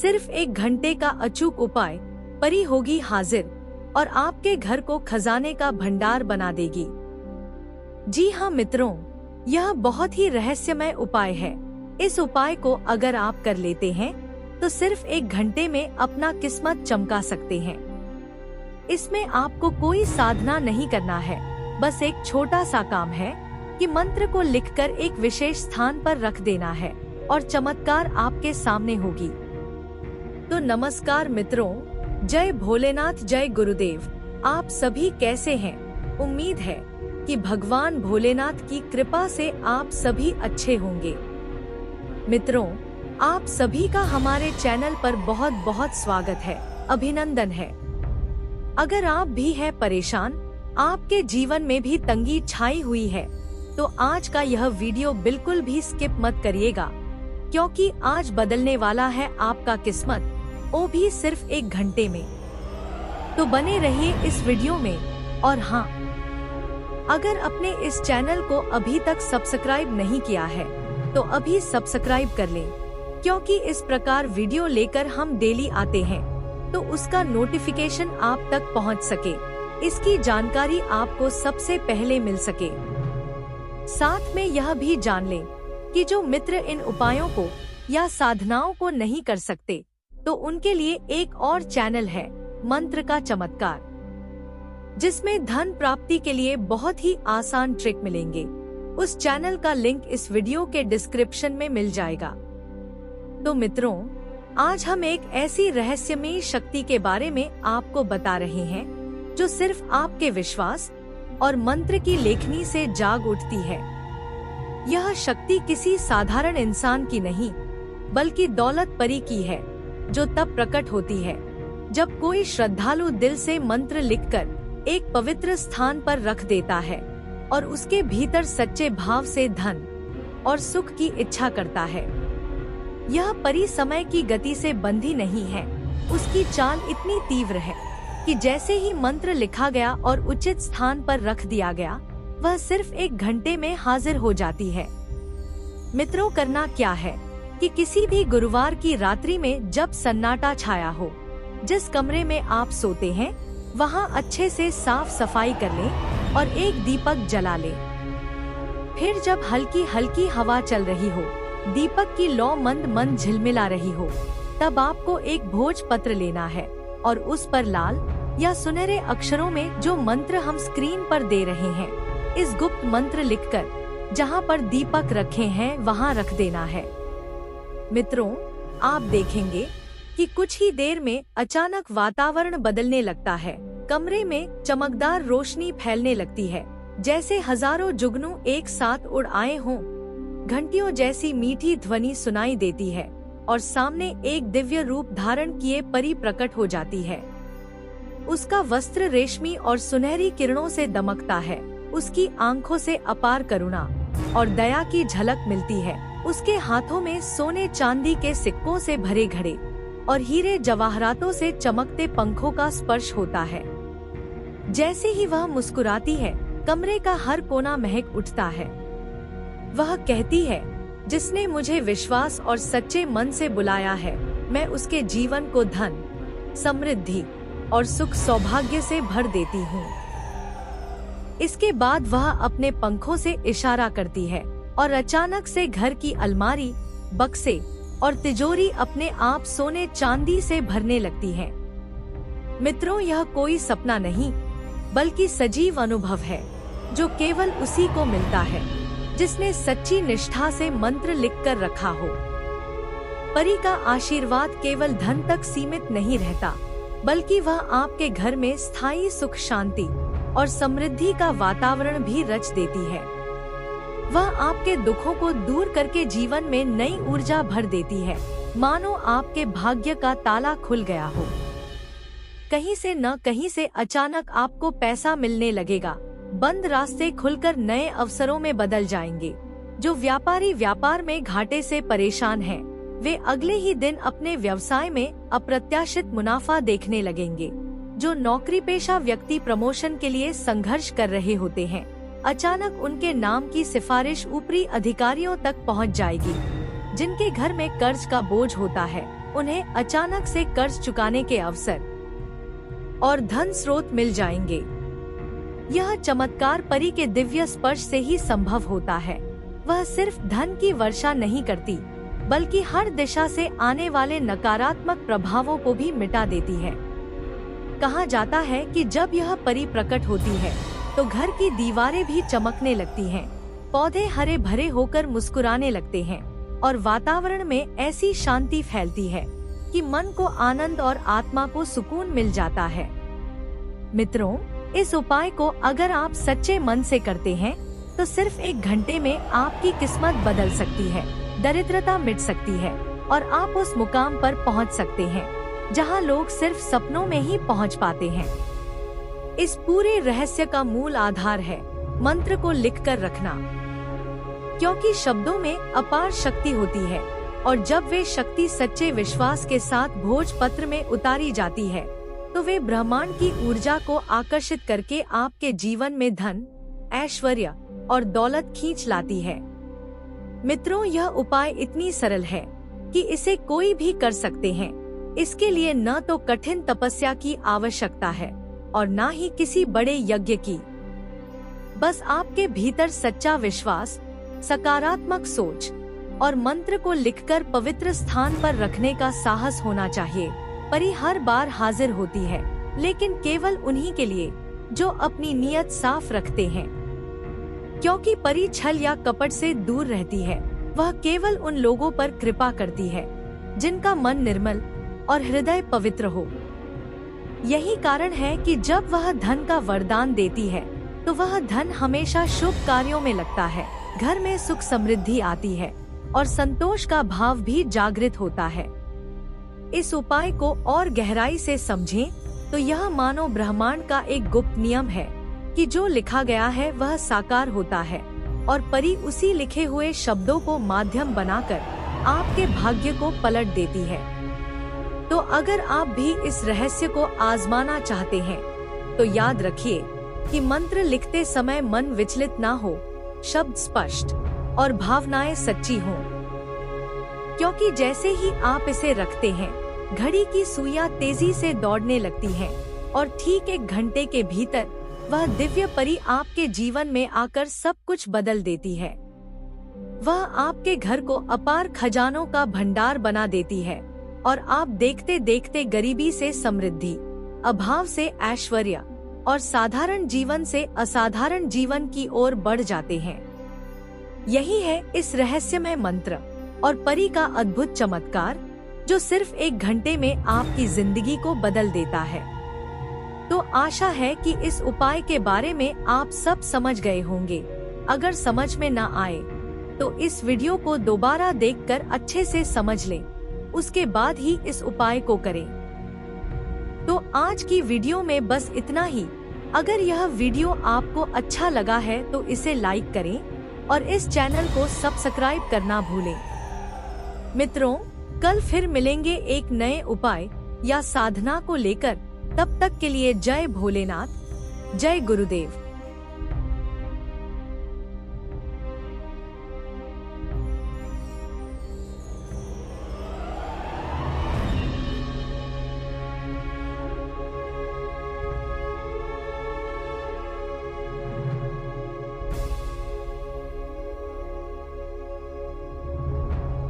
सिर्फ 1 घंटे का अचूक उपाय परी होगी हाजिर और आपके घर को खजाने का भंडार बना देगी। जी हाँ मित्रों, यह बहुत ही रहस्यमय उपाय है। इस उपाय को अगर आप कर लेते हैं तो सिर्फ 1 घंटे में अपना किस्मत चमका सकते हैं। इसमें आपको कोई साधना नहीं करना है, बस एक छोटा सा काम है कि मंत्र को लिखकर एक विशेष स्थान पर रख देना है और चमत्कार आपके सामने होगी। तो नमस्कार मित्रों, जय भोलेनाथ, जय गुरुदेव। आप सभी कैसे हैं? उम्मीद है कि भगवान भोलेनाथ की कृपा से आप सभी अच्छे होंगे। मित्रों, आप सभी का हमारे चैनल पर बहुत बहुत स्वागत है, अभिनंदन है। अगर आप भी हैं परेशान, आपके जीवन में भी तंगी छाई हुई है, तो आज का यह वीडियो बिल्कुल भी स्किप मत करिएगा, क्योंकि आज बदलने वाला है आपका किस्मत, वो भी सिर्फ 1 घंटे में। तो बने रहिए इस वीडियो में। और हाँ, अगर अपने इस चैनल को अभी तक सब्सक्राइब नहीं किया है तो अभी सब्सक्राइब कर लें, क्योंकि इस प्रकार वीडियो लेकर हम डेली आते हैं तो उसका नोटिफिकेशन आप तक पहुंच सके, इसकी जानकारी आपको सबसे पहले मिल सके। साथ में यह भी जान लें कि जो मित्र इन उपायों को या साधनाओं को नहीं कर सकते, तो उनके लिए एक और चैनल है, मंत्र का चमत्कार, जिसमें धन प्राप्ति के लिए बहुत ही आसान ट्रिक मिलेंगे। उस चैनल का लिंक इस वीडियो के डिस्क्रिप्शन में मिल जाएगा। तो मित्रों, आज हम एक ऐसी रहस्यमयी शक्ति के बारे में आपको बता रहे हैं जो सिर्फ आपके विश्वास और मंत्र की लेखनी से जाग उठती है। यह शक्ति किसी साधारण इंसान की नहीं, बल्कि दौलत परी की है, जो तब प्रकट होती है जब कोई श्रद्धालु दिल से मंत्र लिखकर एक पवित्र स्थान पर रख देता है और उसके भीतर सच्चे भाव से धन और सुख की इच्छा करता है। यह परी समय की गति से बंधी नहीं है, उसकी चाल इतनी तीव्र है कि जैसे ही मंत्र लिखा गया और उचित स्थान पर रख दिया गया, वह सिर्फ 1 घंटे में हाजिर हो जाती है। मित्रों, करना क्या है कि किसी भी गुरुवार की रात्रि में जब सन्नाटा छाया हो, जिस कमरे में आप सोते हैं वहां अच्छे से साफ सफाई कर लें और एक दीपक जला लें। फिर जब हल्की हल्की हवा चल रही हो, दीपक की लौ मंद मंद झिलमिला रही हो, तब आपको एक भोजपत्र लेना है और उस पर लाल या सुनहरे अक्षरों में जो मंत्र हम स्क्रीन पर दे रहे हैं, इस गुप्त मंत्र लिखकर जहां पर दीपक रखे हैं वहां रख देना है। मित्रों, आप देखेंगे कि कुछ ही देर में अचानक वातावरण बदलने लगता है। कमरे में चमकदार रोशनी फैलने लगती है, जैसे हजारों जुगनू एक साथ उड़ आए हों। घंटियों जैसी मीठी ध्वनि सुनाई देती है और सामने एक दिव्य रूप धारण किए परी प्रकट हो जाती है। उसका वस्त्र रेशमी और सुनहरी किरणों से दमकता है। उसकी आंखों से अपार करुणा और दया की झलक मिलती है। उसके हाथों में सोने चांदी के सिक्कों से भरे घड़े और हीरे जवाहरातों से चमकते पंखों का स्पर्श होता है। जैसे ही वह मुस्कुराती है, कमरे का हर कोना महक उठता है। वह कहती है, जिसने मुझे विश्वास और सच्चे मन से बुलाया है, मैं उसके जीवन को धन, समृद्धि और सुख सौभाग्य से भर देती हूँ। इसके बाद वह अपने पंखों से इशारा करती है और अचानक से घर की अलमारी, बक्से और तिजोरी अपने आप सोने चांदी से भरने लगती है। मित्रों, यह कोई सपना नहीं, बल्कि सजीव अनुभव है, जो केवल उसी को मिलता है जिसने सच्ची निष्ठा से मंत्र लिखकर रखा हो। परी का आशीर्वाद केवल धन तक सीमित नहीं रहता, बल्कि वह आपके घर में स्थायी सुख, शांति और समृद्धि का वातावरण भी रच देती है। वह आपके दुखों को दूर करके जीवन में नई ऊर्जा भर देती है, मानो आपके भाग्य का ताला खुल गया हो। कहीं से न कहीं से अचानक आपको पैसा मिलने लगेगा। बंद रास्ते खुलकर नए अवसरों में बदल जाएंगे। जो व्यापारी व्यापार में घाटे से परेशान हैं, वे अगले ही दिन अपने व्यवसाय में अप्रत्याशित मुनाफा देखने लगेंगे। जो नौकरी पेशा व्यक्ति प्रमोशन के लिए संघर्ष कर रहे होते हैं, अचानक उनके नाम की सिफारिश ऊपरी अधिकारियों तक पहुंच जाएगी। जिनके घर में कर्ज का बोझ होता है, उन्हें अचानक से कर्ज चुकाने के अवसर और धन स्रोत मिल जाएंगे। यह चमत्कार परी के दिव्य स्पर्श से ही संभव होता है। वह सिर्फ धन की वर्षा नहीं करती, बल्कि हर दिशा से आने वाले नकारात्मक प्रभावों को भी मिटा देती है। कहा जाता है कि जब यह परी प्रकट होती है तो घर की दीवारें भी चमकने लगती हैं, पौधे हरे भरे होकर मुस्कुराने लगते हैं और वातावरण में ऐसी शांति फैलती है कि मन को आनंद और आत्मा को सुकून मिल जाता है। मित्रों, इस उपाय को अगर आप सच्चे मन से करते हैं तो सिर्फ 1 घंटे में आपकी किस्मत बदल सकती है, दरिद्रता मिट सकती है और आप उस मुकाम पर पहुंच सकते हैं जहां लोग सिर्फ सपनों में ही पहुंच पाते हैं। इस पूरे रहस्य का मूल आधार है मंत्र को लिखकर रखना, क्योंकि शब्दों में अपार शक्ति होती है और जब वे शक्ति सच्चे विश्वास के साथ भोजपत्र में उतारी जाती है तो वे ब्रह्मांड की ऊर्जा को आकर्षित करके आपके जीवन में धन, ऐश्वर्य और दौलत खींच लाती है। मित्रों, यह उपाय इतनी सरल है कि इसे कोई भी कर सकते हैं। इसके लिए न तो कठिन तपस्या की आवश्यकता है और न ही किसी बड़े यज्ञ की। बस आपके भीतर सच्चा विश्वास, सकारात्मक सोच और मंत्र को लिखकर पवित्र स्थान पर रखने का साहस होना चाहिए। परी हर बार हाजिर होती है, लेकिन केवल उन्हीं के लिए जो अपनी नीयत साफ रखते हैं, क्योंकि परी छल या कपट से दूर रहती है। वह केवल उन लोगों पर कृपा करती है जिनका मन निर्मल और हृदय पवित्र हो। यही कारण है कि जब वह धन का वरदान देती है तो वह धन हमेशा शुभ कार्यों में लगता है, घर में सुख समृद्धि आती है और संतोष का भाव भी जागृत होता है। इस उपाय को और गहराई से समझें तो यह मानो ब्रह्मांड का एक गुप्त नियम है कि जो लिखा गया है वह साकार होता है और परी उसी लिखे हुए शब्दों को माध्यम बनाकर आपके भाग्य को पलट देती है। तो अगर आप भी इस रहस्य को आजमाना चाहते हैं तो याद रखिए कि मंत्र लिखते समय मन विचलित ना हो, शब्द स्पष्ट और भावनाएं सच्ची हों, क्योंकि जैसे ही आप इसे रखते हैं घड़ी की सुइयां तेजी से दौड़ने लगती हैं और ठीक 1 घंटे के भीतर वह दिव्य परी आपके जीवन में आकर सब कुछ बदल देती है। वह आपके घर को अपार खजानों का भंडार बना देती है और आप देखते देखते गरीबी से समृद्धि, अभाव से ऐश्वर्य और साधारण जीवन से असाधारण जीवन की ओर बढ़ जाते हैं। यही है इस रहस्यमय मंत्र और परी का अद्भुत चमत्कार, जो सिर्फ 1 घंटे में आपकी जिंदगी को बदल देता है। तो आशा है कि इस उपाय के बारे में आप सब समझ गए होंगे। अगर समझ में न आए तो इस वीडियो को दोबारा देखकर अच्छे से समझ लें, उसके बाद ही इस उपाय को करें। तो आज की वीडियो में बस इतना ही। अगर यह वीडियो आपको अच्छा लगा है तो इसे लाइक करें और इस चैनल को सब्सक्राइब करना भूलें। मित्रों, कल फिर मिलेंगे एक नए उपाय या साधना को लेकर। तब तक के लिए जय भोलेनाथ, जय गुरुदेव।